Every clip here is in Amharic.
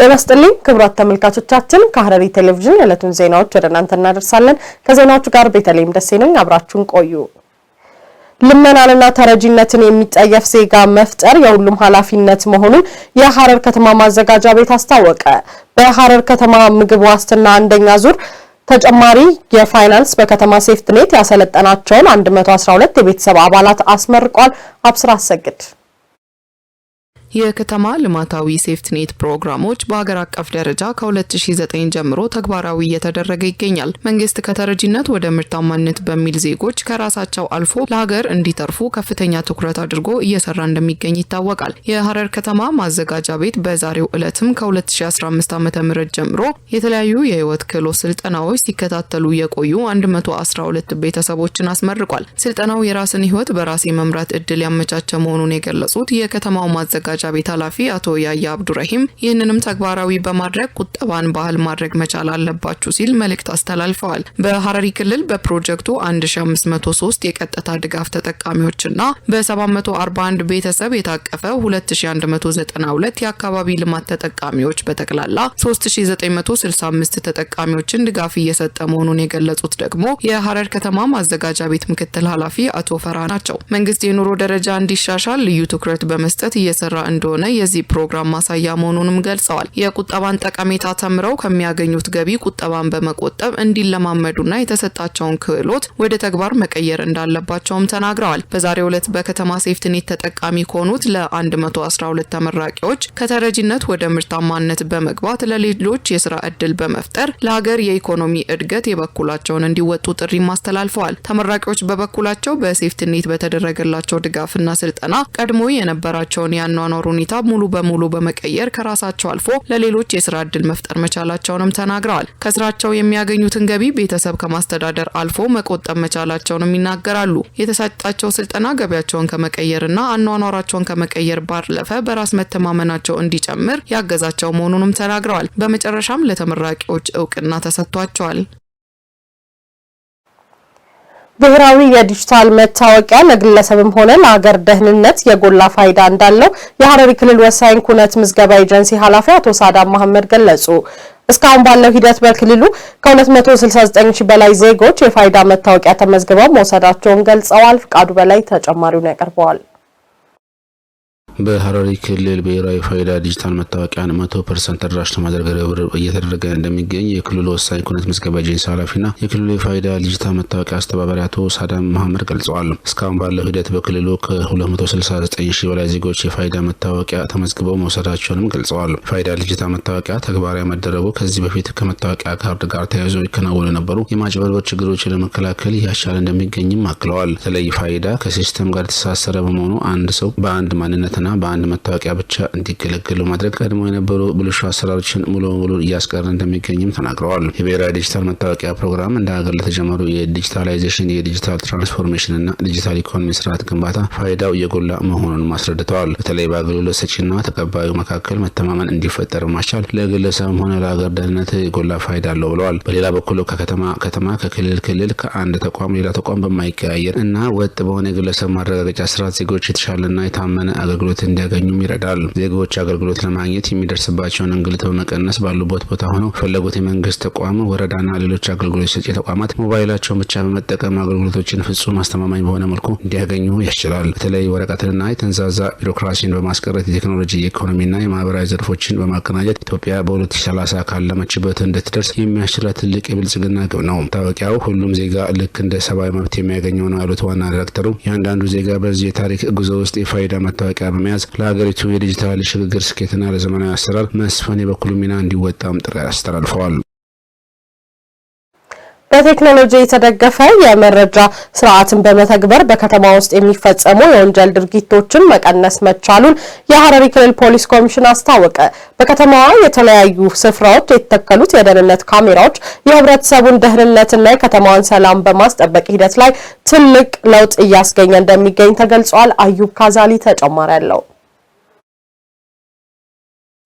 ጤናስጥልኝ ክብራት ተመልካቾቻችን ከሐረሪ ቴሌቪዥን የዕለቱን ዜናዎች ወደ እናንተ እናደርሳለን። ከዜናዎቹ ጋር ቤተልሔም ደሴ ነኝ። አብራችሁን ቆዩ። ልመናንና ተረጂነትን የሚጠየፍ ዜጋ መፍጠር የሁሉም ኃላፊነት መሆኑን የሐረር ከተማ ማዘጋጃ ቤት አስታወቀ። በሐረር ከተማ ምግብ ዋስትና አንደኛ ዙር ተጨማሪ የፋይናንስ በከተማ ሴፍትኔት ያሰለጠናቸውን 112 የቤተሰብ አባላት አስመርቋል። አብስራ አሰግድ የከተማ ልማታዊ ሴፍትኔት ፕሮግራሞች በአገር አቀፍ ደረጃ ከ2009 ጀምሮ ተግባራዊ እየተደረገ ይገኛል። መንግስት ከተረጂነት ወደ ምርታማነት በሚል ዜጎች ከራሳቸው አልፎ ለሀገር እንዲተርፉ ከፍተኛ ትኩረት አድርጎ እየሰራ እንደሚገኝ ይታወቃል። የሐረር ከተማ ማዘጋጃ ቤት በዛሬው ዕለትም ከ2015 ዓ.ም ጀምሮ የተለያዩ የህይወት ክህሎት ስልጠናዎች ሲከታተሉ የቆዩ 112 ቤተሰቦችን አስመርቋል። ስልጠናው የራስን ህይወት በራስ የመምራት እድል ያመቻቸ መሆኑን የገለጹት የከተማው ማዘጋጃ ቤት ኃላፊ አቶ ያያ አብዱራሂም ይህንንም ተግባራዊ በማድረግ ቁጠባን ባህል ማድረግ መቻል አለባችሁ ሲል መልእክት አስተላልፈዋል። በሐረሪ ክልል በፕሮጀክቱ 1503 የቀጥታ ድጋፍ ተጠቃሚዎችና በ741 ቤተሰብ የታቀፈ 2192 የአካባቢ ልማት ተጠቃሚዎች በተክላላ 3965 ተጠቃሚዎችን ድጋፍ እየሰጠ መሆኑን የገለጹት ደግሞ የሐረር ከተማ ማዘጋጃ ቤት ምክትል ኃላፊ አቶ ፈራ ናቸው። መንግስት የኑሮ ደረጃ እንዲሻሻል ልዩ ትኩረት በመስጠት እየሰራ እንደሆነ የዚህ ፕሮግራም ማሳያ መሆኑንም ገልጸዋል። የቁጠባን ጠቀሜታ ተምረው ከሚያገኙት ገቢ ቁጠባን በመቆጠብ እንዲለማመዱና የተሰጣቸውን ክህሎት ወደ ተግባር መቀየር እንዳለባቸውም ተናግረዋል። በዛሬው ዕለት በከተማ ሴፍትኔት ተጠቃሚ ከሆኑት ለ112 ተመራቂዎች ከተረጂነት ወደ ምርታማነት በመግባት ለሌሎች የስራ ዕድል በመፍጠር ለሀገር የኢኮኖሚ እድገት የበኩላቸውን እንዲወጡ ጥሪ ማስተላልፈዋል። ተመራቂዎች በበኩላቸው በሴፍትኔት በተደረገላቸው ድጋፍና ስልጠና ቀድሞ የነበራቸውን ያኗኗር ሁኔታ ሙሉ በሙሉ በመቀየር ከራሳቸው አልፎ ለሌሎች የስራ ዕድል መፍጠር መቻላቸውንም ተናግረዋል። ከስራቸው የሚያገኙትን ገቢ ቤተሰብ ከማስተዳደር አልፎ መቆጠብ መቻላቸውንም ይናገራሉ። የተሰጣቸው ስልጠና ገቢያቸውን ከመቀየርና አኗኗራቸውን ከመቀየር ባለፈ በራስ መተማመናቸው እንዲጨምር ያገዛቸው መሆኑንም ተናግረዋል። በመጨረሻም ለተመራቂዎች እውቅና ተሰጥቷቸዋል። ብሔራዊ የዲጂታል መታወቂያ ለግለሰብም ሆነ ለሀገር ደህንነት የጎላ ፋይዳ እንዳለው የሐረሪ ክልል ወሳኝ ኩነት ምዝገባ ኤጀንሲ ኃላፊ አቶ ሳዳም መሐመድ ገለጹ። እስካሁን ባለው ሂደት በክልሉ ከ269 ሺህ በላይ ዜጎች የፋይዳ መታወቂያ ተመዝግበው መውሰዳቸውን ገልጸዋል። ፍቃዱ በላይ ተጨማሪውን ያቀርበዋል። በሐረሪ ክልል ብሔራዊ ፋይዳ ዲጂታል መታወቂያን 100% ተደራሽ ለማድረግ ርብርብ እየተደረገ እንደሚገኝ የክልሉ ወሳኝ ኩነት ምዝገባ ኤጀንሲ ኃላፊና የክልሉ የፋይዳ ዲጂታል መታወቂያ አስተባባሪ አቶ ሳዳም መሐመድ ገልጸዋል። እስካሁን ባለው ሂደት በክልሉ ከ269 ሺህ በላይ ዜጎች የፋይዳ መታወቂያ ተመዝግበው መውሰዳቸውንም ገልጸዋል። ፋይዳ ዲጂታል መታወቂያ ተግባራዊ መደረጉ ከዚህ በፊት ከመታወቂያ ካርድ ጋር ተያይዞ ይከናወኑ የነበሩ የማጭበርበር ችግሮችን ለመከላከል ያሻለ እንደሚገኝም አክለዋል። በተለይ ፋይዳ ከሲስተም ጋር የተሳሰረ በመሆኑ አንድ ሰው በአንድ ማንነት በአንድ መታወቂያ ብቻ እንዲገለገሉ ማድረግ ቀድሞ የነበሩ ብልሹ አሰራሮችን ሙሉ በሙሉ እያስቀረ እንደሚገኝም ተናግረዋል። የብሔራዊ ዲጂታል መታወቂያ ፕሮግራም እንደ ሀገር ለተጀመሩ የዲጂታላይዜሽን የዲጂታል ትራንስፎርሜሽን እና ዲጂታል ኢኮኖሚ ስርዓት ግንባታ ፋይዳው የጎላ መሆኑን አስረድተዋል። በተለይ በአገልግሎት ሰጪና ተቀባዩ መካከል መተማመን እንዲፈጠር ማስቻል ለግለሰብም ሆነ ለሀገር ደህንነት የጎላ ፋይዳ አለው ብለዋል። በሌላ በኩል ከከተማ ከክልል ከአንድ ተቋም ሌላ ተቋም በማይቀያየር እና ወጥ በሆነ የግለሰብ ማረጋገጫ ስርዓት ዜጎች የተሻለና የታመነ አገልግሎት እንዲያገኙም ይረዳል። ዜጎች አገልግሎት ለማግኘት የሚደርስባቸውን እንግልት በመቀነስ ባሉበት ቦታ ሆነው ፈለጉት የመንግስት ተቋም፣ ወረዳና ሌሎች አገልግሎት ሰጪ ተቋማት ሞባይላቸውን ብቻ በመጠቀም አገልግሎቶችን ፍጹም አስተማማኝ በሆነ መልኩ እንዲያገኙ ያስችላል። በተለይ ወረቀትንና የተንዛዛ ቢሮክራሲን በማስቀረት የቴክኖሎጂ የኢኮኖሚና የማህበራዊ ዘርፎችን በማቀናጀት ኢትዮጵያ በ2030 ካለመችበት እንድትደርስ የሚያስችላት ትልቅ የብልጽግና ግብ ነው። መታወቂያው ሁሉም ዜጋ ልክ እንደ ሰብአዊ መብት የሚያገኘው ነው ያሉት ዋና ዳይሬክተሩ ያንዳንዱ ዜጋ በዚህ የታሪክ ጉዞ ውስጥ የፋይዳ መታወቂያ በመያዝ ለሀገሪቱ የዲጂታል ሽግግር ስኬትና ለዘመናዊ አሰራር መስፈን የበኩሉ ሚና እንዲወጣም ጥሪ አስተላልፈዋል። በቴክኖሎጂ የተደገፈ የመረጃ ስርዓትን በመተግበር በከተማ ውስጥ የሚፈጸሙ የወንጀል ድርጊቶችን መቀነስ መቻሉን የሐረሪ ክልል ፖሊስ ኮሚሽን አስታወቀ። በከተማዋ የተለያዩ ስፍራዎች የተተከሉት የደህንነት ካሜራዎች የህብረተሰቡን ደህንነትና የከተማዋን ሰላም በማስጠበቅ ሂደት ላይ ትልቅ ለውጥ እያስገኘ እንደሚገኝ ተገልጿል። አዩብ ካዛሊ ተጨማሪ አለው።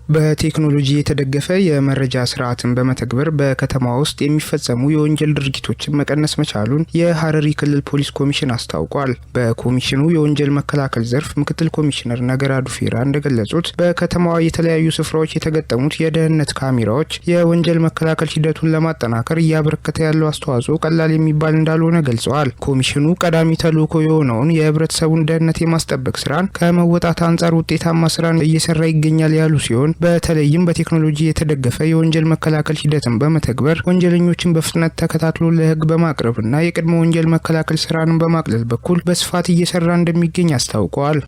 በቴክኖሎጂ የተደገፈ የመረጃ ስርዓትን በመተግበር በከተማ ውስጥ የሚፈጸሙ የወንጀል ድርጊቶችን መቀነስ መቻሉን የሐረሪ ክልል ፖሊስ ኮሚሽን አስታውቋል። በኮሚሽኑ የወንጀል መከላከል ዘርፍ ምክትል ኮሚሽነር ነገራ ዱፌራ እንደገለጹት በከተማዋ የተለያዩ ስፍራዎች የተገጠሙት የደህንነት ካሜራዎች የወንጀል መከላከል ሂደቱን ለማጠናከር እያበረከተ ያለው አስተዋጽኦ ቀላል የሚባል እንዳልሆነ ገልጸዋል። ኮሚሽኑ ቀዳሚ ተልዕኮ የሆነውን የህብረተሰቡን ደህንነት የማስጠበቅ ስራን ከመወጣት አንጻር ውጤታማ ስራን እየሰራ ይገኛል ያሉ ሲሆን በተለይም በቴክኖሎጂ የተደገፈ የወንጀል መከላከል ሂደትን በመተግበር ወንጀለኞችን በፍጥነት ተከታትሎ ለህግ በማቅረብና የቅድመ ወንጀል መከላከል ስራን በማቅለል በኩል በስፋት እየሰራ እንደሚገኝ አስታውቀዋል።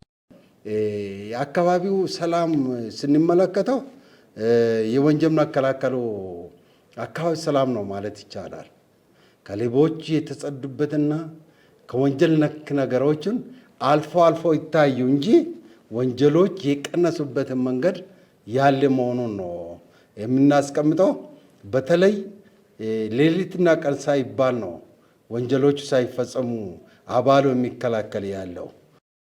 የአካባቢው ሰላም ስንመለከተው የወንጀል መከላከሉ አካባቢ ሰላም ነው ማለት ይቻላል። ከሌቦች የተጸዱበትና ከወንጀል ነክ ነገሮችን አልፎ አልፎ ይታዩ እንጂ ወንጀሎች የቀነሱበትን መንገድ ያለ መሆኑን ነው የምናስቀምጠው። በተለይ ሌሊትና ቀን ሳይባል ነው ወንጀሎቹ ሳይፈጸሙ አባሉ የሚከላከል ያለው።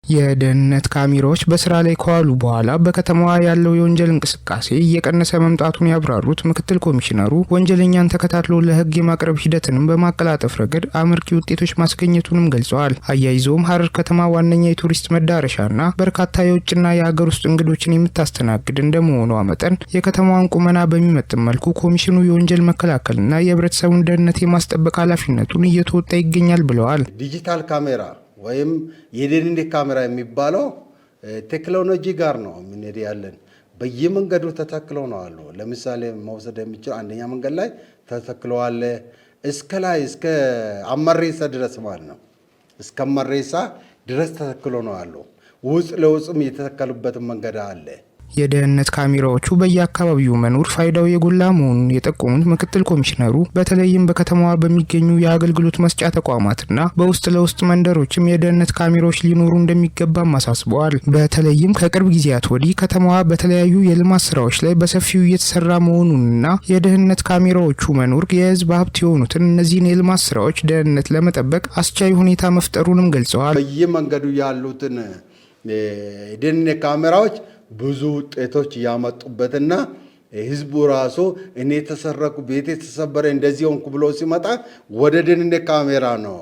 የደህንነት ካሜራዎች በስራ ላይ ከዋሉ በኋላ በከተማዋ ያለው የወንጀል እንቅስቃሴ እየቀነሰ መምጣቱን ያብራሩት ምክትል ኮሚሽነሩ ወንጀለኛን ተከታትሎ ለህግ የማቅረብ ሂደትንም በማቀላጠፍ ረገድ አመርቂ ውጤቶች ማስገኘቱንም ገልጸዋል። አያይዘውም ሐረር ከተማ ዋነኛ የቱሪስት መዳረሻና በርካታ የውጭና የሀገር ውስጥ እንግዶችን የምታስተናግድ እንደመሆኗ መጠን የከተማዋን ቁመና በሚመጥን መልኩ ኮሚሽኑ የወንጀል መከላከልና የህብረተሰቡን ደህንነት የማስጠበቅ ኃላፊነቱን እየተወጣ ይገኛል ብለዋል። ዲጂታል ካሜራ ወይም የደህንነት ካሜራ የሚባለው ቴክኖሎጂ ጋር ነው የምንሄድ ያለን። በየመንገዱ ተተክለው ነው አሉ። ለምሳሌ መውሰድ የሚችል አንደኛ መንገድ ላይ ተተክለዋል። እስከ ላይ እስከ አመሬሳ ድረስ ማለት ነው። እስከ አመሬሳ ድረስ ተተክሎ ነው አሉ። ውስጥ ለውስጥም የተተከሉበት መንገድ አለ። የደህንነት ካሜራዎቹ በየአካባቢው መኖር ፋይዳው የጎላ መሆኑን የጠቆሙት ምክትል ኮሚሽነሩ በተለይም በከተማዋ በሚገኙ የአገልግሎት መስጫ ተቋማትና በውስጥ ለውስጥ መንደሮችም የደህንነት ካሜራዎች ሊኖሩ እንደሚገባም አሳስበዋል። በተለይም ከቅርብ ጊዜያት ወዲህ ከተማዋ በተለያዩ የልማት ስራዎች ላይ በሰፊው እየተሰራ መሆኑንና የደህንነት ካሜራዎቹ መኖር የህዝብ ሀብት የሆኑትን እነዚህን የልማት ስራዎች ደህንነት ለመጠበቅ አስቻይ ሁኔታ መፍጠሩንም ገልጸዋል። በየመንገዱ ያሉትን የደህንነት ካሜራዎች ብዙ ውጤቶች ያመጡበትና ህዝቡ ራሱ እኔ ተሰረቁ ቤት ተሰበረ እንደዚህ ሆንኩ ብሎ ሲመጣ ወደ ደህንነት ካሜራ ነው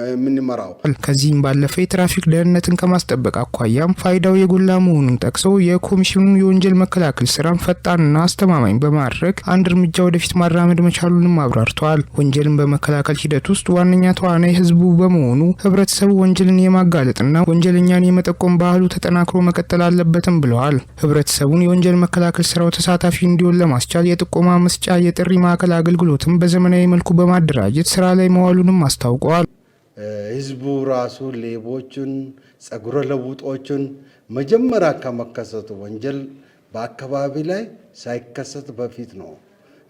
የምንመራው። ከዚህም ባለፈ የትራፊክ ደህንነትን ከማስጠበቅ አኳያም ፋይዳው የጎላ መሆኑን ጠቅሰው የኮሚሽኑ የወንጀል መከላከል ስራን ፈጣንና አስተማማኝ በማድረግ አንድ እርምጃ ወደፊት ማራመድ መቻሉንም አብራርተዋል። ወንጀልን በመከላከል ሂደት ውስጥ ዋነኛ ተዋናይ ህዝቡ በመሆኑ ህብረተሰቡ ወንጀልን የማጋለጥና ወንጀለኛን የመጠቆም ባህሉ ተጠናክሮ መቀጠል አለበትም ብለዋል። ህብረተሰቡን የወንጀል መከላከል ስራው ተሳታፊ እንዲሆን ለማስቻል የጥቆማ መስጫ የጥሪ ማዕከል አገልግሎትን በዘመናዊ መልኩ በማደራጀት ስራ ላይ መዋሉንም አስታውቋል። ህዝቡ ራሱ ሌቦችን፣ ጸጉረ ለውጦችን መጀመሪያ ከመከሰቱ ወንጀል በአካባቢ ላይ ሳይከሰት በፊት ነው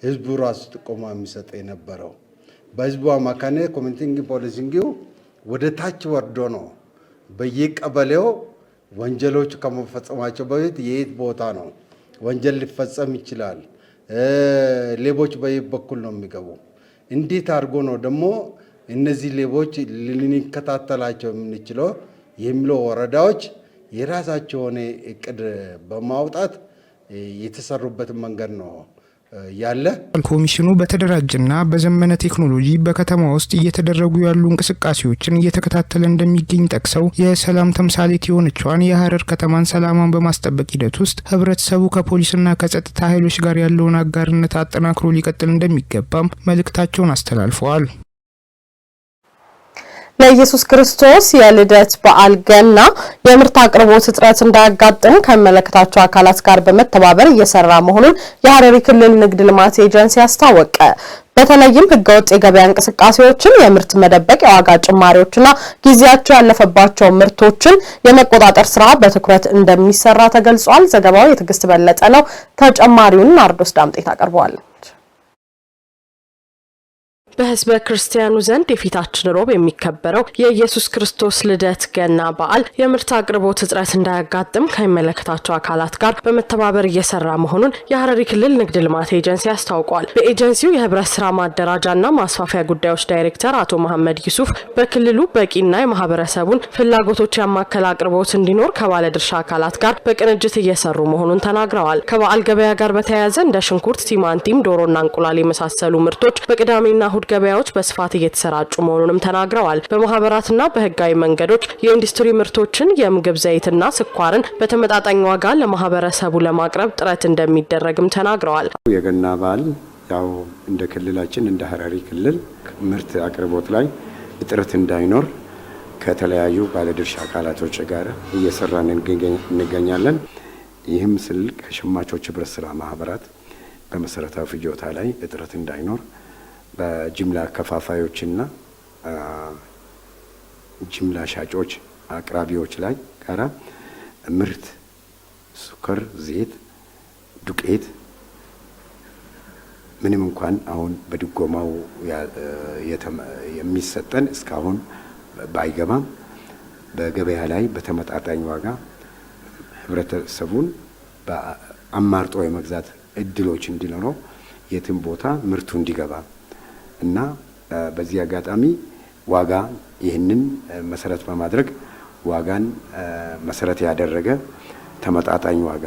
ህዝቡ ራሱ ጥቆማ የሚሰጥ የነበረው። በህዝቡ አማካኝነት ኮሚኒቲ ፖሊሲንግ ወደ ታች ወርዶ ነው በየቀበሌው ወንጀሎች ከመፈጸማቸው በፊት የት ቦታ ነው ወንጀል ሊፈጸም ይችላል፣ ሌቦች በየት በኩል ነው የሚገቡ፣ እንዴት አድርጎ ነው ደግሞ እነዚህ ሌቦች ልንከታተላቸው የምንችለው የሚለው ወረዳዎች የራሳቸው የሆነ እቅድ በማውጣት የተሰሩበት መንገድ ነው ያለ። ኮሚሽኑ በተደራጀና በዘመነ ቴክኖሎጂ በከተማ ውስጥ እየተደረጉ ያሉ እንቅስቃሴዎችን እየተከታተለ እንደሚገኝ ጠቅሰው የሰላም ተምሳሌት የሆነችዋን የሐረር ከተማን ሰላማን በማስጠበቅ ሂደት ውስጥ ህብረተሰቡ ከፖሊስና ከጸጥታ ኃይሎች ጋር ያለውን አጋርነት አጠናክሮ ሊቀጥል እንደሚገባም መልእክታቸውን አስተላልፈዋል። ለኢየሱስ ክርስቶስ የልደት በዓል ገና የምርት አቅርቦት እጥረት እንዳያጋጥም ከሚመለከታቸው አካላት ጋር በመተባበር እየሰራ መሆኑን የሐረሪ ክልል ንግድ ልማት ኤጀንሲ አስታወቀ። በተለይም ህገወጥ የገበያ እንቅስቃሴዎችን፣ የምርት መደበቅ፣ የዋጋ ጭማሪዎችና ጊዜያቸው ያለፈባቸው ምርቶችን የመቆጣጠር ስራ በትኩረት እንደሚሰራ ተገልጿል። ዘገባው የትዕግስት በለጠ ነው። ተጨማሪውን ናርዶስ ዳምጤ ታቀርበዋለች። በህዝበ ክርስቲያኑ ዘንድ የፊታችን ሮብ የሚከበረው የኢየሱስ ክርስቶስ ልደት ገና በዓል የምርት አቅርቦት እጥረት እንዳያጋጥም ከሚመለከታቸው አካላት ጋር በመተባበር እየሰራ መሆኑን የሐረሪ ክልል ንግድ ልማት ኤጀንሲ አስታውቋል። በኤጀንሲው የህብረት ስራ ማደራጃና ማስፋፊያ ጉዳዮች ዳይሬክተር አቶ መሐመድ ዩሱፍ በክልሉ በቂና የማህበረሰቡን ፍላጎቶች ያማከለ አቅርቦት እንዲኖር ከባለድርሻ አካላት ጋር በቅንጅት እየሰሩ መሆኑን ተናግረዋል። ከበዓል ገበያ ጋር በተያያዘ እንደ ሽንኩርት፣ ቲማንቲም፣ ዶሮና እንቁላል የመሳሰሉ ምርቶች በቅዳሜና እሁድ ገበያዎች በስፋት እየተሰራጩ መሆኑንም ተናግረዋል። በማህበራትና በህጋዊ መንገዶች የኢንዱስትሪ ምርቶችን የምግብ ዘይትና ስኳርን በተመጣጣኝ ዋጋ ለማህበረሰቡ ለማቅረብ ጥረት እንደሚደረግም ተናግረዋል። የገና በዓል ያው እንደ ክልላችን እንደ ሐረሪ ክልል ምርት አቅርቦት ላይ እጥረት እንዳይኖር ከተለያዩ ባለድርሻ አካላቶች ጋር እየሰራን እንገኛለን። ይህም ስል ከሸማቾች ህብረት ስራ ማህበራት በመሰረታዊ ፍጆታ ላይ እጥረት እንዳይኖር በጅምላ ከፋፋዮችና ጅምላ ሻጮች አቅራቢዎች ላይ ጋራ ምርት ስኳር፣ ዘይት፣ ዱቄት ምንም እንኳን አሁን በድጎማው የሚሰጠን እስካሁን ባይገባም በገበያ ላይ በተመጣጣኝ ዋጋ ህብረተሰቡን በአማርጦ የመግዛት እድሎች እንዲኖረው የትም ቦታ ምርቱ እንዲገባ እና በዚህ አጋጣሚ ዋጋ ይህንን መሰረት በማድረግ ዋጋን መሰረት ያደረገ ተመጣጣኝ ዋጋ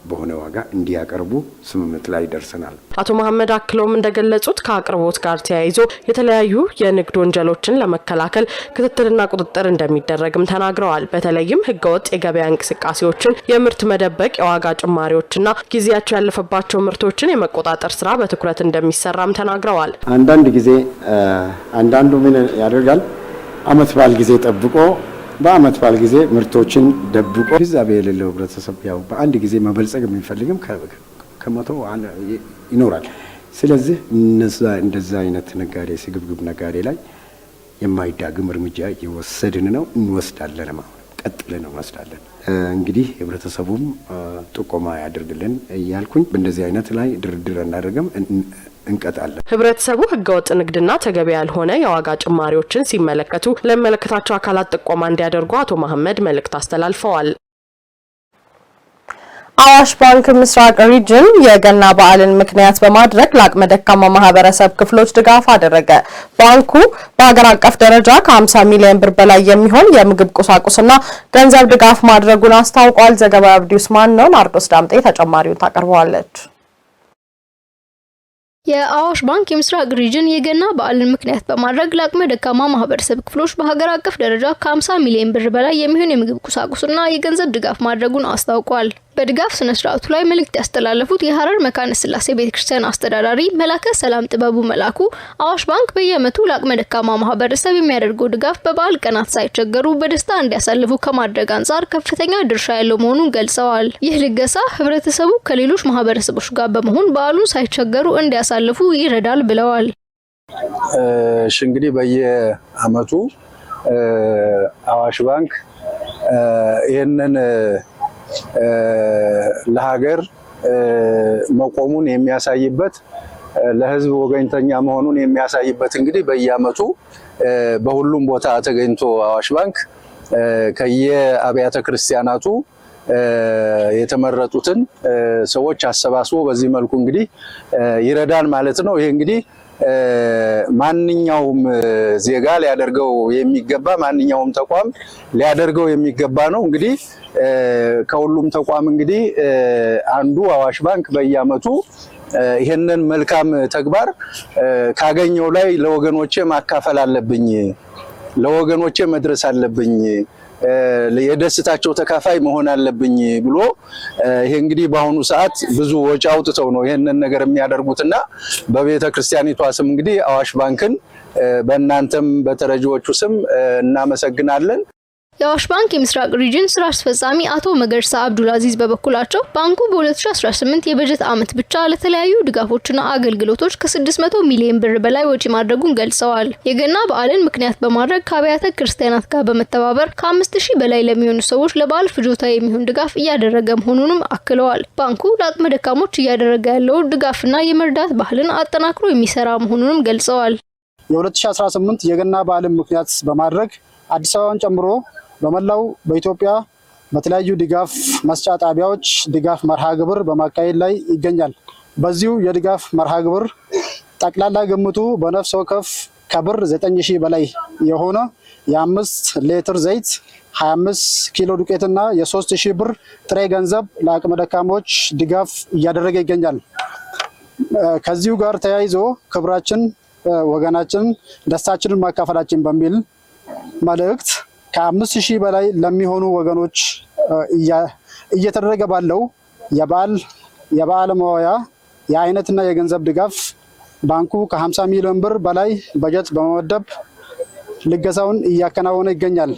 በሆነ ዋጋ እንዲያቀርቡ ስምምነት ላይ ደርሰናል። አቶ መሐመድ አክለውም እንደገለጹት ከአቅርቦት ጋር ተያይዞ የተለያዩ የንግድ ወንጀሎችን ለመከላከል ክትትልና ቁጥጥር እንደሚደረግም ተናግረዋል። በተለይም ህገወጥ የገበያ እንቅስቃሴዎችን፣ የምርት መደበቅ፣ የዋጋ ጭማሪዎችና ጊዜያቸው ያለፈባቸው ምርቶችን የመቆጣጠር ስራ በትኩረት እንደሚሰራም ተናግረዋል። አንዳንድ ጊዜ አንዳንዱ ምን ያደርጋል? አመት በዓል ጊዜ ጠብቆ በአመት በዓል ጊዜ ምርቶችን ደብቆ ግንዛቤ የሌለው ህብረተሰብ ያው በአንድ ጊዜ መበልጸግ የሚፈልግም ከመቶ ይኖራል። ስለዚህ እንደዛ አይነት ነጋዴ ስግብግብ ነጋዴ ላይ የማይዳግም እርምጃ እየወሰድን ነው፣ እንወስዳለን ማለት ቀጥለን እንወስዳለን። እንግዲህ ህብረተሰቡም ጥቆማ ያደርግልን እያልኩኝ በእንደዚህ አይነት ላይ ድርድር እናደርግም እንቀጣለን። ህብረተሰቡ ህገወጥ ንግድና ተገቢ ያልሆነ የዋጋ ጭማሪዎችን ሲመለከቱ ለሚመለከታቸው አካላት ጥቆማ እንዲያደርጉ አቶ መሐመድ መልእክት አስተላልፈዋል። አዋሽ ባንክ ምስራቅ ሪጅን የገና በዓልን ምክንያት በማድረግ ለአቅመ ደካማ ማህበረሰብ ክፍሎች ድጋፍ አደረገ። ባንኩ በሀገር አቀፍ ደረጃ ከ50 ሚሊዮን ብር በላይ የሚሆን የምግብ ቁሳቁስና ገንዘብ ድጋፍ ማድረጉን አስታውቋል። ዘገባው አብዲ ኡስማን ነው። ናርዶስ ዳምጤ ተጨማሪውን ታቀርበዋለች። የአዋሽ ባንክ የምስራቅ ሪጅን የገና በዓልን ምክንያት በማድረግ ለአቅመ ደካማ ማህበረሰብ ክፍሎች በሀገር አቀፍ ደረጃ ከ50 ሚሊዮን ብር በላይ የሚሆን የምግብ ቁሳቁስና የገንዘብ ድጋፍ ማድረጉን አስታውቋል። በድጋፍ ስነ ስርዓቱ ላይ መልእክት ያስተላለፉት የሐረር መካነ ስላሴ ቤተክርስቲያን አስተዳዳሪ መላከ ሰላም ጥበቡ መላኩ አዋሽ ባንክ በየዓመቱ ለአቅመ ደካማ ማህበረሰብ የሚያደርገው ድጋፍ በበዓል ቀናት ሳይቸገሩ በደስታ እንዲያሳልፉ ከማድረግ አንጻር ከፍተኛ ድርሻ ያለው መሆኑን ገልጸዋል። ይህ ልገሳ ህብረተሰቡ ከሌሎች ማህበረሰቦች ጋር በመሆን በዓሉን ሳይቸገሩ እንዲያሳልፉ ይረዳል ብለዋል። እንግዲህ በየዓመቱ አዋሽ ባንክ ይህንን ለሀገር መቆሙን የሚያሳይበት ለህዝብ ወገኝተኛ መሆኑን የሚያሳይበት እንግዲህ በየዓመቱ በሁሉም ቦታ ተገኝቶ አዋሽ ባንክ ከየአብያተ ክርስቲያናቱ የተመረጡትን ሰዎች አሰባስቦ በዚህ መልኩ እንግዲህ ይረዳል ማለት ነው። ይሄ እንግዲህ ማንኛውም ዜጋ ሊያደርገው የሚገባ ማንኛውም ተቋም ሊያደርገው የሚገባ ነው። እንግዲህ ከሁሉም ተቋም እንግዲህ አንዱ አዋሽ ባንክ በየዓመቱ ይሄንን መልካም ተግባር ካገኘው ላይ ለወገኖቼ ማካፈል አለብኝ፣ ለወገኖቼ መድረስ አለብኝ፣ የደስታቸው ተካፋይ መሆን አለብኝ ብሎ ይሄ እንግዲህ በአሁኑ ሰዓት ብዙ ወጪ አውጥተው ነው ይሄንን ነገር የሚያደርጉትና በቤተ ክርስቲያኒቷ ስም እንግዲህ አዋሽ ባንክን በእናንተም በተረጂዎቹ ስም እናመሰግናለን። የአዋሽ ባንክ የምስራቅ ሪጅን ስራ አስፈጻሚ አቶ መገርሳ አብዱልአዚዝ በበኩላቸው ባንኩ በ2018 የበጀት ዓመት ብቻ ለተለያዩ ድጋፎችና አገልግሎቶች ከ600 ሚሊዮን ብር በላይ ወጪ ማድረጉን ገልጸዋል። የገና በዓልን ምክንያት በማድረግ ከአብያተ ክርስቲያናት ጋር በመተባበር ከ5000 በላይ ለሚሆኑ ሰዎች ለበዓል ፍጆታ የሚሆን ድጋፍ እያደረገ መሆኑንም አክለዋል። ባንኩ ለአቅመ ደካሞች እያደረገ ያለው ድጋፍና የመርዳት ባህልን አጠናክሮ የሚሰራ መሆኑንም ገልጸዋል። የ2018 የገና በዓልን ምክንያት በማድረግ አዲስ አበባን ጨምሮ በመላው በኢትዮጵያ በተለያዩ ድጋፍ መስጫ ጣቢያዎች ድጋፍ መርሃ ግብር በማካሄድ ላይ ይገኛል። በዚሁ የድጋፍ መርሃ ግብር ጠቅላላ ግምቱ በነፍስ ወከፍ ከብር 9000 በላይ የሆነ የ5 ሊትር ዘይት 25 ኪሎ ዱቄትና የ3000 ብር ጥሬ ገንዘብ ለአቅመ ደካሞች ድጋፍ እያደረገ ይገኛል። ከዚሁ ጋር ተያይዞ ክብራችን ወገናችን ደስታችንን ማካፈላችን በሚል መልእክት ከ5000 በላይ ለሚሆኑ ወገኖች እየተደረገ ባለው የበዓል መዋያ የአይነትና የገንዘብ ድጋፍ ባንኩ ከ50 ሚሊዮን ብር በላይ በጀት በመመደብ ልገሳውን እያከናወነ ይገኛል።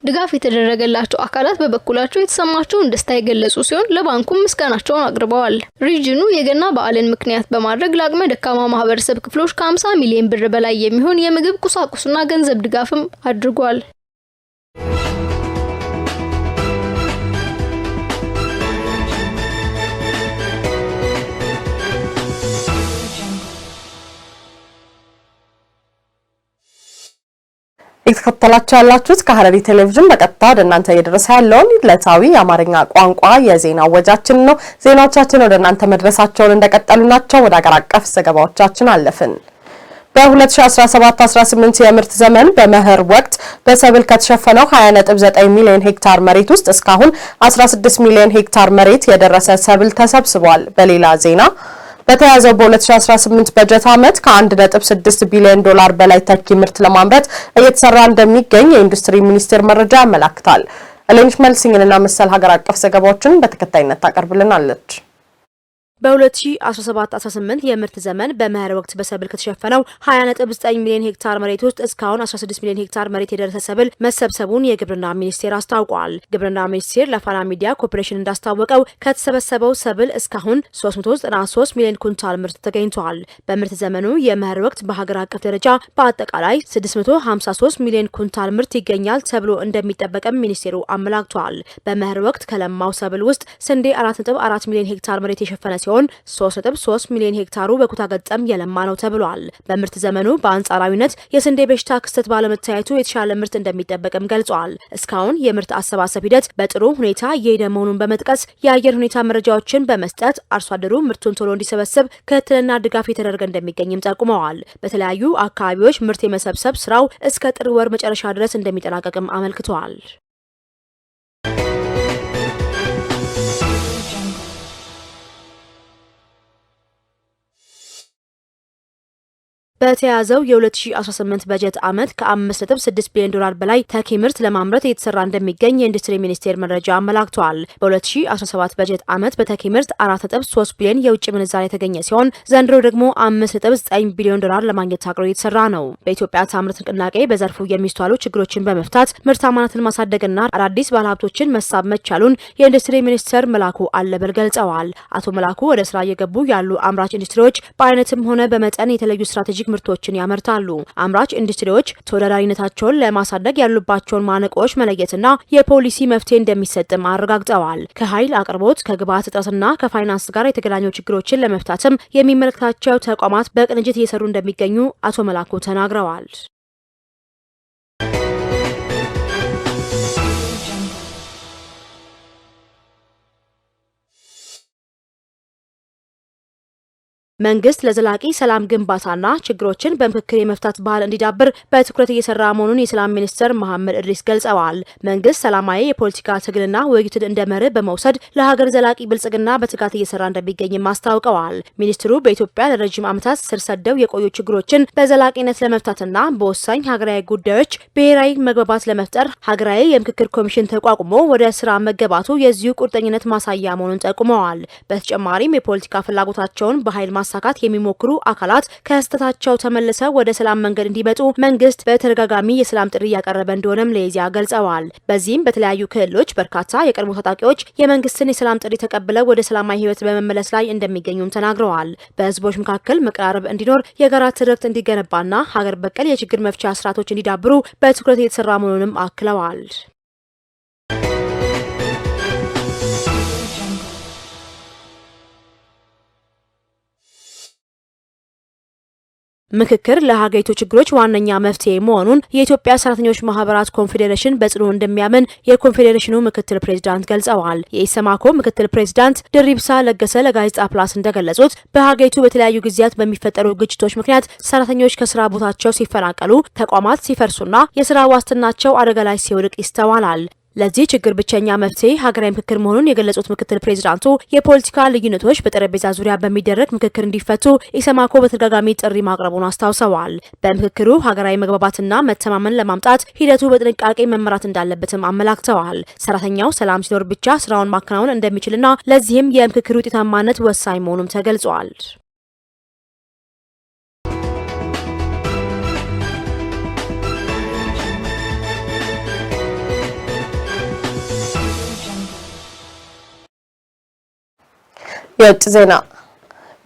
ድጋፍ የተደረገላቸው አካላት በበኩላቸው የተሰማቸውን ደስታ የገለጹ ሲሆን ለባንኩም ምስጋናቸውን አቅርበዋል። ሪጅኑ የገና በዓልን ምክንያት በማድረግ ለአቅመ ደካማ ማህበረሰብ ክፍሎች ከ50 ሚሊዮን ብር በላይ የሚሆን የምግብ ቁሳቁስና ገንዘብ ድጋፍም አድርጓል። የተከታተላችሁ ያላችሁት ከሐረሪ ቴሌቪዥን በቀጥታ ወደ እናንተ እየደረሰ ያለውን ዕለታዊ የአማርኛ ቋንቋ የዜና ወጃችን ነው። ዜናዎቻችን ወደ እናንተ መድረሳቸውን እንደቀጠሉ ናቸው። ወደ አገር አቀፍ ዘገባዎቻችን አለፍን። በ2017-18 የምርት ዘመን በመኸር ወቅት በሰብል ከተሸፈነው 20.9 ሚሊዮን ሄክታር መሬት ውስጥ እስካሁን 16 ሚሊዮን ሄክታር መሬት የደረሰ ሰብል ተሰብስቧል። በሌላ ዜና በተያዘው በ2018 በጀት ዓመት ከ1.6 ቢሊዮን ዶላር በላይ ተኪ ምርት ለማምረት እየተሰራ እንደሚገኝ የኢንዱስትሪ ሚኒስቴር መረጃ ያመለክታል። አለንሽ መልሲንግና መሰል ሀገር አቀፍ ዘገባዎችን በተከታይነት ታቀርብልናለች። በ2017-18 የምርት ዘመን በመኸር ወቅት በሰብል ከተሸፈነው 20.9 ሚሊዮን ሄክታር መሬት ውስጥ እስካሁን 16 ሚሊዮን ሄክታር መሬት የደረሰ ሰብል መሰብሰቡን የግብርና ሚኒስቴር አስታውቋል። ግብርና ሚኒስቴር ለፋና ሚዲያ ኮርፖሬሽን እንዳስታወቀው ከተሰበሰበው ሰብል እስካሁን 393 ሚሊዮን ኩንታል ምርት ተገኝቷል። በምርት ዘመኑ የመኸር ወቅት በሀገር አቀፍ ደረጃ በአጠቃላይ 653 ሚሊዮን ኩንታል ምርት ይገኛል ተብሎ እንደሚጠበቅም ሚኒስቴሩ አመላክቷል። በመኸር ወቅት ከለማው ሰብል ውስጥ ስንዴ 4.4 ሚሊዮን ሄክታር መሬት የሸፈነ ሲሆን 3.3 ሚሊዮን ሄክታሩ በኩታ ገጠም የለማ ነው ተብሏል። በምርት ዘመኑ በአንጻራዊነት የስንዴ በሽታ ክስተት ባለመታየቱ የተሻለ ምርት እንደሚጠበቅም ገልጿል። እስካሁን የምርት አሰባሰብ ሂደት በጥሩ ሁኔታ እየሄደ መሆኑን በመጥቀስ የአየር ሁኔታ መረጃዎችን በመስጠት አርሶ አደሩ ምርቱን ቶሎ እንዲሰበስብ ክትትልና ድጋፍ የተደረገ እንደሚገኝም ጠቁመዋል። በተለያዩ አካባቢዎች ምርት የመሰብሰብ ስራው እስከ ጥር ወር መጨረሻ ድረስ እንደሚጠናቀቅም አመልክተዋል። በተያዘው የ2018 በጀት ዓመት ከ5.6 ቢሊዮን ዶላር በላይ ተኪ ምርት ለማምረት እየተሰራ እንደሚገኝ የኢንዱስትሪ ሚኒስቴር መረጃ አመላክቷል። በ2017 በጀት ዓመት በተኪ ምርት 4.3 ቢሊዮን የውጭ ምንዛሬ የተገኘ ሲሆን ዘንድሮ ደግሞ 5.9 ቢሊዮን ዶላር ለማግኘት ታቅዶ እየተሰራ ነው። በኢትዮጵያ ታምርት ንቅናቄ በዘርፉ የሚስተዋሉ ችግሮችን በመፍታት ምርታማነትን ማሳደግና አዳዲስ ባለሀብቶችን መሳብ መቻሉን የኢንዱስትሪ ሚኒስትር መላኩ አለበል ገልጸዋል። አቶ መላኩ ወደ ስራ እየገቡ ያሉ አምራች ኢንዱስትሪዎች በአይነትም ሆነ በመጠን የተለዩ ስትራቴጂክ ምርቶችን ያመርታሉ። አምራች ኢንዱስትሪዎች ተወዳዳሪነታቸውን ለማሳደግ ያሉባቸውን ማነቆዎች መለየትና የፖሊሲ መፍትሄ እንደሚሰጥም አረጋግጠዋል። ከኃይል አቅርቦት፣ ከግብዓት እጥረትና ከፋይናንስ ጋር የተገናኙ ችግሮችን ለመፍታትም የሚመለከታቸው ተቋማት በቅንጅት እየሰሩ እንደሚገኙ አቶ መላኩ ተናግረዋል። መንግስት ለዘላቂ ሰላም ግንባታና ችግሮችን በምክክር የመፍታት ባህል እንዲዳብር በትኩረት እየሰራ መሆኑን የሰላም ሚኒስትር መሐመድ እድሪስ ገልጸዋል። መንግስት ሰላማዊ የፖለቲካ ትግልና ውይይትን እንደ መርህ በመውሰድ ለሀገር ዘላቂ ብልጽግና በትጋት እየሰራ እንደሚገኝም አስታውቀዋል። ሚኒስትሩ በኢትዮጵያ ለረጅም ዓመታት ስር ሰደው የቆዩ ችግሮችን በዘላቂነት ለመፍታትና በወሳኝ ሀገራዊ ጉዳዮች ብሔራዊ መግባባት ለመፍጠር ሀገራዊ የምክክር ኮሚሽን ተቋቁሞ ወደ ስራ መገባቱ የዚሁ ቁርጠኝነት ማሳያ መሆኑን ጠቁመዋል። በተጨማሪም የፖለቲካ ፍላጎታቸውን በኃይል ማሳካት የሚሞክሩ አካላት ከስህተታቸው ተመልሰው ወደ ሰላም መንገድ እንዲመጡ መንግስት በተደጋጋሚ የሰላም ጥሪ ያቀረበ እንደሆነም ለኢዜአ ገልጸዋል። በዚህም በተለያዩ ክልሎች በርካታ የቀድሞ ታጣቂዎች የመንግስትን የሰላም ጥሪ ተቀብለው ወደ ሰላማዊ ህይወት በመመለስ ላይ እንደሚገኙም ተናግረዋል። በህዝቦች መካከል መቀራረብ እንዲኖር፣ የጋራ ትርክት እንዲገነባና ሀገር በቀል የችግር መፍቻ ስርዓቶች እንዲዳብሩ በትኩረት እየተሰራ መሆኑንም አክለዋል። ምክክር ለሀገሪቱ ችግሮች ዋነኛ መፍትሄ መሆኑን የኢትዮጵያ ሰራተኞች ማህበራት ኮንፌዴሬሽን በጽኑ እንደሚያምን የኮንፌዴሬሽኑ ምክትል ፕሬዝዳንት ገልጸዋል። የኢሰማኮ ምክትል ፕሬዝዳንት ድሪብሳ ለገሰ ለጋዜጣ ፕላስ እንደገለጹት በሀገሪቱ በተለያዩ ጊዜያት በሚፈጠሩ ግጭቶች ምክንያት ሰራተኞች ከስራ ቦታቸው ሲፈናቀሉ፣ ተቋማት ሲፈርሱና የስራ ዋስትናቸው አደጋ ላይ ሲወድቅ ይስተዋላል። ለዚህ ችግር ብቸኛ መፍትሄ ሀገራዊ ምክክር መሆኑን የገለጹት ምክትል ፕሬዝዳንቱ የፖለቲካ ልዩነቶች በጠረጴዛ ዙሪያ በሚደረግ ምክክር እንዲፈቱ ኢሰማኮ በተደጋጋሚ ጥሪ ማቅረቡን አስታውሰዋል። በምክክሩ ሀገራዊ መግባባትና መተማመን ለማምጣት ሂደቱ በጥንቃቄ መመራት እንዳለበትም አመላክተዋል። ሰራተኛው ሰላም ሲኖር ብቻ ስራውን ማከናወን እንደሚችልና ለዚህም የምክክሩ ውጤታማነት ወሳኝ መሆኑም ተገልጿል። የውጭ ዜና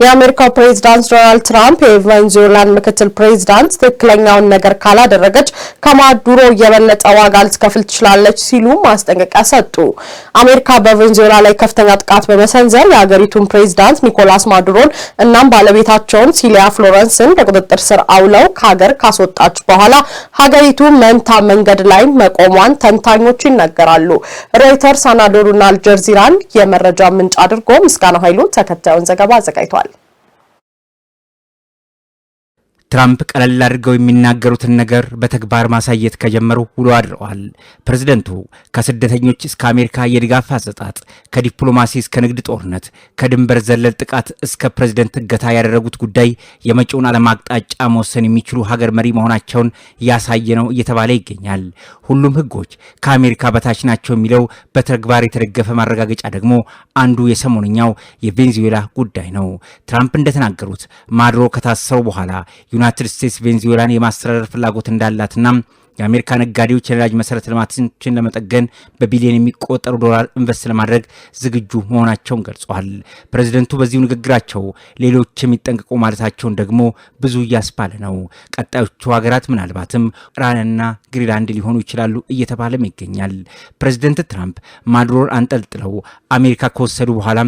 የአሜሪካው ፕሬዝዳንት ዶናልድ ትራምፕ የቬንዙዌላን ምክትል ፕሬዝዳንት ትክክለኛውን ነገር ካላደረገች ከማዱሮ የበለጠ ዋጋ ልትከፍል ትችላለች ሲሉ ማስጠንቀቂያ ሰጡ። አሜሪካ በቬንዙዌላ ላይ ከፍተኛ ጥቃት በመሰንዘር የሀገሪቱን ፕሬዝዳንት ኒኮላስ ማዱሮን እናም ባለቤታቸውን ሲሊያ ፍሎረንስን በቁጥጥር ስር አውለው ከሀገር ካስወጣች በኋላ ሀገሪቱ መንታ መንገድ ላይ መቆሟን ተንታኞች ይናገራሉ። ሮይተርስ፣ አናዶሉና አልጀዚራን የመረጃ ምንጭ አድርጎ ምስጋናው ኃይሉ ተከታዩን ዘገባ አዘጋጅቷል። ትራምፕ ቀለል አድርገው የሚናገሩትን ነገር በተግባር ማሳየት ከጀመሩ ውሎ አድረዋል። ፕሬዝደንቱ ከስደተኞች እስከ አሜሪካ የድጋፍ አሰጣጥ፣ ከዲፕሎማሲ እስከ ንግድ ጦርነት፣ ከድንበር ዘለል ጥቃት እስከ ፕሬዝደንት እገታ ያደረጉት ጉዳይ የመጪውን ዓለም አቅጣጫ መወሰን የሚችሉ ሀገር መሪ መሆናቸውን ያሳየ ነው እየተባለ ይገኛል። ሁሉም ህጎች ከአሜሪካ በታች ናቸው የሚለው በተግባር የተደገፈ ማረጋገጫ ደግሞ አንዱ የሰሞንኛው የቬንዙዌላ ጉዳይ ነው። ትራምፕ እንደተናገሩት ማዱሮ ከታሰሩ በኋላ ዩናይትድ ስቴትስ ቬንዙዌላን የማስተዳደር ፍላጎት እንዳላትና የአሜሪካ ነጋዴዎች የነዳጅ መሰረተ ልማቶችን ለመጠገን በቢሊዮን የሚቆጠሩ ዶላር ኢንቨስት ለማድረግ ዝግጁ መሆናቸውን ገልጸዋል። ፕሬዝደንቱ በዚሁ ንግግራቸው ሌሎች የሚጠንቀቁ ማለታቸውን ደግሞ ብዙ እያስባለ ነው። ቀጣዮቹ ሀገራት ምናልባትም ኢራንና ግሪንላንድ ሊሆኑ ይችላሉ እየተባለም ይገኛል። ፕሬዝደንት ትራምፕ ማዱሮን አንጠልጥለው አሜሪካ ከወሰዱ በኋላ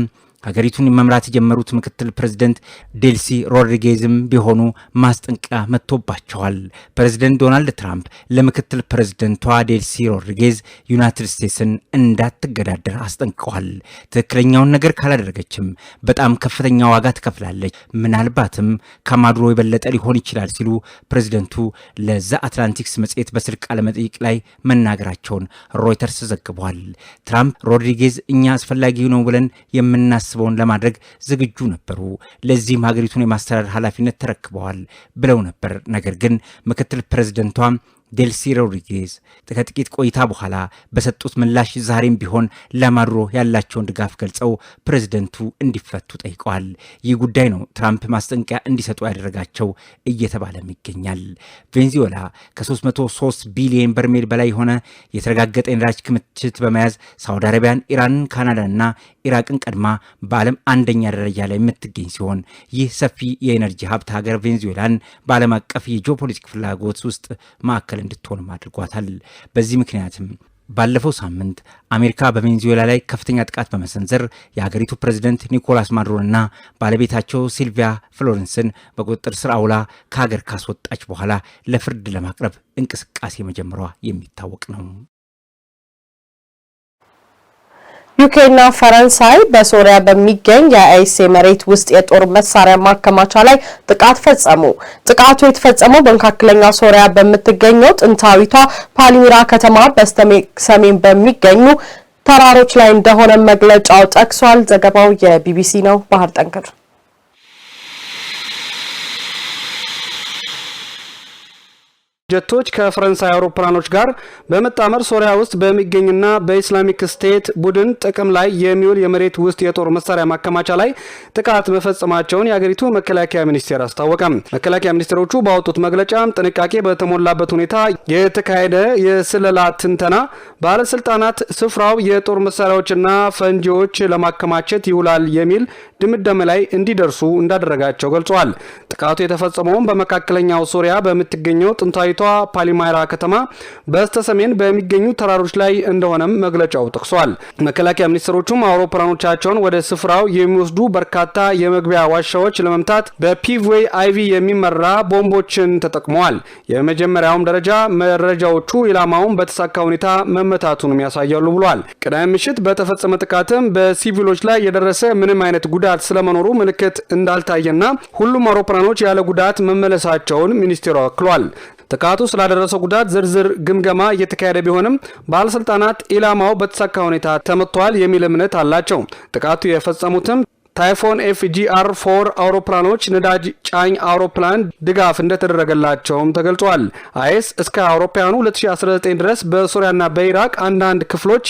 ሀገሪቱን መምራት የጀመሩት ምክትል ፕሬዝደንት ዴልሲ ሮድሪጌዝም ቢሆኑ ማስጠንቀቂያ መጥቶባቸዋል። ፕሬዝደንት ዶናልድ ትራምፕ ለምክትል ፕሬዝደንቷ ዴልሲ ሮድሪጌዝ ዩናይትድ ስቴትስን እንዳትገዳደር አስጠንቅቀዋል። ትክክለኛውን ነገር ካላደረገችም በጣም ከፍተኛ ዋጋ ትከፍላለች፣ ምናልባትም ከማዱሮ የበለጠ ሊሆን ይችላል ሲሉ ፕሬዝደንቱ ለዘ አትላንቲክስ መጽሔት በስልክ ቃለመጠይቅ ላይ መናገራቸውን ሮይተርስ ዘግቧል። ትራምፕ ሮድሪጌዝ እኛ አስፈላጊ ነው ብለን የምናስበውን ለማድረግ ዝግጁ ነበሩ፣ ለዚህም ሀገሪቱን የማስተዳደር ኃላፊነት ተረክበዋል ብለው ነበር። ነገር ግን ምክትል ፕሬዝደንቷ ዴልሲ ሮድሪጌዝ ከጥቂት ቆይታ በኋላ በሰጡት ምላሽ ዛሬም ቢሆን ለማዱሮ ያላቸውን ድጋፍ ገልጸው ፕሬዝደንቱ እንዲፈቱ ጠይቀዋል። ይህ ጉዳይ ነው ትራምፕ ማስጠንቀቂያ እንዲሰጡ ያደረጋቸው እየተባለም ይገኛል። ቬንዙዌላ ከ303 ቢሊዮን በርሜል በላይ የሆነ የተረጋገጠ የነዳጅ ክምችት በመያዝ ሳውዲ አረቢያን፣ ኢራንን፣ ካናዳና ኢራቅን ቀድማ በዓለም አንደኛ ደረጃ ላይ የምትገኝ ሲሆን ይህ ሰፊ የኤነርጂ ሀብት ሀገር ቬንዙዌላን በዓለም አቀፍ የጂኦፖለቲክ ፍላጎት ውስጥ ማዕከል እንድትሆንም አድርጓታል። በዚህ ምክንያትም ባለፈው ሳምንት አሜሪካ በቬንዙዌላ ላይ ከፍተኛ ጥቃት በመሰንዘር የሀገሪቱ ፕሬዝደንት ኒኮላስ ማዱሮና ባለቤታቸው ሲልቪያ ፍሎረንስን በቁጥጥር ስር አውላ ከሀገር ካስወጣች በኋላ ለፍርድ ለማቅረብ እንቅስቃሴ መጀመሯ የሚታወቅ ነው። ዩኬና ፈረንሳይ በሶሪያ በሚገኝ የአይኤስ መሬት ውስጥ የጦር መሳሪያ ማከማቻ ላይ ጥቃት ፈጸሙ። ጥቃቱ የተፈጸመው በመካከለኛው ሶሪያ በምትገኘው ጥንታዊቷ ፓልሚራ ከተማ በስተሰሜን በሚገኙ ተራሮች ላይ እንደሆነ መግለጫው ጠቅሷል። ዘገባው የቢቢሲ ነው። ባህር ጠንክር ጀቶች ከፈረንሳይ አውሮፕላኖች ጋር በመጣመር ሶሪያ ውስጥ በሚገኝና በኢስላሚክ ስቴት ቡድን ጥቅም ላይ የሚውል የመሬት ውስጥ የጦር መሳሪያ ማከማቻ ላይ ጥቃት መፈጸማቸውን የሀገሪቱ መከላከያ ሚኒስቴር አስታወቀ። መከላከያ ሚኒስቴሮቹ ባወጡት መግለጫ ጥንቃቄ በተሞላበት ሁኔታ የተካሄደ የስለላ ትንተና ባለስልጣናት ስፍራው የጦር መሳሪያዎችና ፈንጂዎች ለማከማቸት ይውላል የሚል ድምዳሜ ላይ እንዲደርሱ እንዳደረጋቸው ገልጸዋል። ጥቃቱ የተፈጸመው በመካከለኛው ሶሪያ በምትገኘው ጥንታዊቷ ከተማይቷ ፓሊማራ ከተማ በስተሰሜን በሚገኙ ተራሮች ላይ እንደሆነም መግለጫው ጠቅሷል። መከላከያ ሚኒስትሮቹም አውሮፕላኖቻቸውን ወደ ስፍራው የሚወስዱ በርካታ የመግቢያ ዋሻዎች ለመምታት በፒቭዌይ አይቪ የሚመራ ቦምቦችን ተጠቅመዋል። የመጀመሪያውም ደረጃ መረጃዎቹ ኢላማውን በተሳካ ሁኔታ መመታቱንም ያሳያሉ ብሏል። ቅዳሜ ምሽት በተፈጸመ ጥቃትም በሲቪሎች ላይ የደረሰ ምንም አይነት ጉዳት ስለመኖሩ ምልክት እንዳልታየና ሁሉም አውሮፕላኖች ያለ ጉዳት መመለሳቸውን ሚኒስቴሩ አክሏል። ጥቃቱ ስላደረሰው ጉዳት ዝርዝር ግምገማ እየተካሄደ ቢሆንም ባለስልጣናት ኢላማው በተሳካ ሁኔታ ተመቷል የሚል እምነት አላቸው። ጥቃቱ የፈጸሙትም ታይፎን FGR-4 አውሮፕላኖች ነዳጅ ጫኝ አውሮፕላን ድጋፍ እንደተደረገላቸውም ተገልጿል። አይኤስ እስከ አውሮፓውያኑ 2019 ድረስ በሶሪያና በኢራቅ አንዳንድ ክፍሎች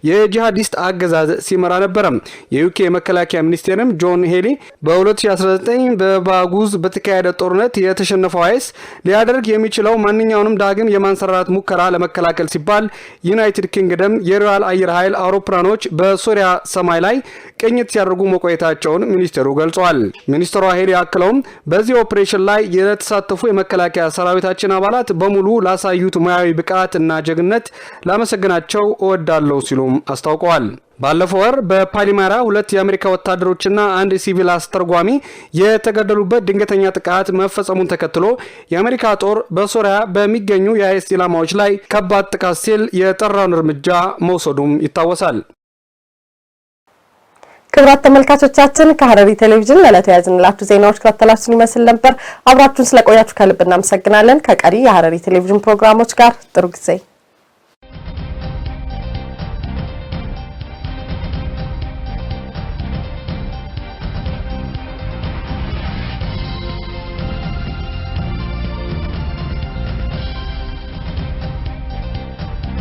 የጂሃዲስት አገዛዝ ሲመራ ነበር። የዩኬ መከላከያ ሚኒስቴርም ጆን ሄሊ በ2019 በባጉዝ በተካሄደ ጦርነት የተሸነፈው አይኤስ ሊያደርግ የሚችለው ማንኛውንም ዳግም የማንሰራራት ሙከራ ለመከላከል ሲባል ዩናይትድ ኪንግደም የሮያል አየር ኃይል አውሮፕላኖች በሶሪያ ሰማይ ላይ ቅኝት ሲያደርጉ መቆየታቸውን ሚኒስቴሩ ገልጿል። ሚኒስትሩ ሄሊ አክለውም በዚህ ኦፕሬሽን ላይ የተሳተፉ የመከላከያ ሰራዊታችን አባላት በሙሉ ላሳዩት ሙያዊ ብቃት እና ጀግንነት ላመሰግናቸው እወዳለሁ ሲሉም አስታውቀዋል። ባለፈው ወር በፓሊማራ 2 የአሜሪካ ወታደሮችና አንድ ሲቪል አስተርጓሚ የተገደሉበት ድንገተኛ ጥቃት መፈጸሙን ተከትሎ የአሜሪካ ጦር በሶሪያ በሚገኙ የአይኤስ ኢላማዎች ላይ ከባድ ጥቃት ሲል የጠራውን እርምጃ መውሰዱም ይታወሳል። ክብራት ተመልካቾቻችን ከሐረሪ ቴሌቪዥን ለዕለቱ ያዝንላችሁ ዜናዎች ከተላችሁን ይመስል ነበር። አብራችሁን ስለቆያችሁ ከልብ እናመሰግናለን። ከቀሪ የሐረሪ ቴሌቪዥን ፕሮግራሞች ጋር ጥሩ ጊዜ